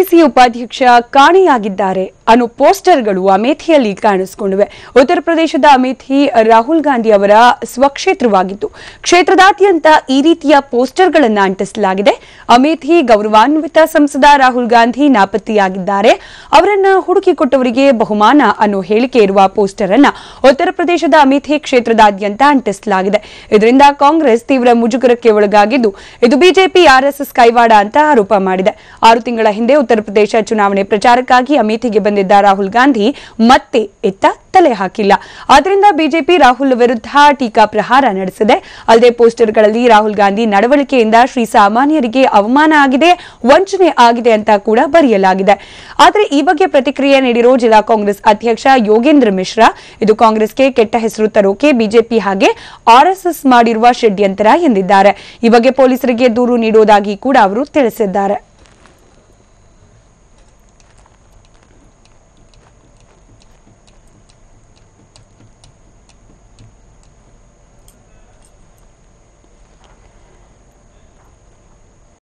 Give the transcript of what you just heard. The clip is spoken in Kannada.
ಕೆಪಿಸಿಸಿ ಉಪಾಧ್ಯಕ್ಷ ಕಾಣೆಯಾಗಿದ್ದಾರೆ ಅನ್ನೋ ಪೋಸ್ಟರ್ಗಳು ಅಮೇಥಿಯಲ್ಲಿ ಕಾಣಿಸಿಕೊಂಡಿವೆ. ಉತ್ತರ ಪ್ರದೇಶದ ಅಮೇಥಿ ರಾಹುಲ್ ಗಾಂಧಿ ಅವರ ಸ್ವಕ್ಷೇತ್ರವಾಗಿತ್ತು. ಕ್ಷೇತ್ರದಾದ್ಯಂತ ಈ ರೀತಿಯ ಪೋಸ್ಟರ್ಗಳನ್ನು ಅಂಟಿಸಲಾಗಿದೆ. ಅಮೇಥಿ ಗೌರವಾನ್ವಿತ ಸಂಸದ ರಾಹುಲ್ ಗಾಂಧಿ ನಾಪತ್ತೆಯಾಗಿದ್ದಾರೆ, ಅವರನ್ನ ಹುಡುಕಿಕೊಟ್ಟವರಿಗೆ ಬಹುಮಾನ ಅನ್ನೋ ಹೇಳಿಕೆ ಇರುವ ಪೋಸ್ಟರ್ ಅನ್ನ ಉತ್ತರ ಪ್ರದೇಶದ ಅಮೇಥಿ ಕ್ಷೇತ್ರದಾದ್ಯಂತ ಅಂಟಿಸಲಾಗಿದೆ. ಇದರಿಂದ ಕಾಂಗ್ರೆಸ್ ತೀವ್ರ ಮುಜುಗರಕ್ಕೆ ಒಳಗಾಗಿದ್ದು, ಇದು ಬಿಜೆಪಿ ಆರ್ಎಸ್ಎಸ್ ಕೈವಾಡ ಅಂತ ಆರೋಪ ಮಾಡಿದೆ. 6 ತಿಂಗಳ ಹಿಂದೆ ಉತ್ತರ ಪ್ರದೇಶ ಚುನಾವಣೆ ಪ್ರಚಾರಕ್ಕಾಗಿ ಅಮೇಥಿಗೆ ಬಂದಿದ್ದ ರಾಹುಲ್ ಗಾಂಧಿ ಮತ್ತೆ ತಲೆ ಹಾಕಿಲ್ಲ. ಆದ್ದರಿಂದ ಬಿಜೆಪಿ ರಾಹುಲ್ ವಿರುದ್ಧ ಟೀಕಾ ಪ್ರಹಾರ ನಡೆಸಿದೆ. ಅಲ್ಲದೆ ಪೋಸ್ಟರ್ಗಳಲ್ಲಿ ರಾಹುಲ್ ಗಾಂಧಿ ನಡವಳಿಕೆಯಿಂದ ಶ್ರೀ ಸಾಮಾನ್ಯರಿಗೆ ಅವಮಾನ ಆಗಿದೆ, ವಂಚನೆ ಆಗಿದೆ ಅಂತ ಕೂಡ ಬರೆಯಲಾಗಿದೆ. ಆದರೆ ಈ ಬಗ್ಗೆ ಪ್ರತಿಕ್ರಿಯೆ ನೀಡಿರೋ ಜಿಲ್ಲಾ ಕಾಂಗ್ರೆಸ್ ಅಧ್ಯಕ್ಷ ಯೋಗೇಂದ್ರ ಮಿಶ್ರಾ, ಇದು ಕಾಂಗ್ರೆಸ್ಗೆ ಕೆಟ್ಟ ಹೆಸರು ತರೋಕೆ ಬಿಜೆಪಿ ಹಾಗೆ ಆರ್ಎಸ್ಎಸ್ ಮಾಡಿರುವ ಷಡ್ಯಂತರ ಎಂದಿದ್ದಾರೆ. ಈ ಬಗ್ಗೆ ಪೊಲೀಸರಿಗೆ ದೂರು ನೀಡುವುದಾಗಿ ಕೂಡ ಅವರು ತಿಳಿಸಿದ್ದಾರೆ.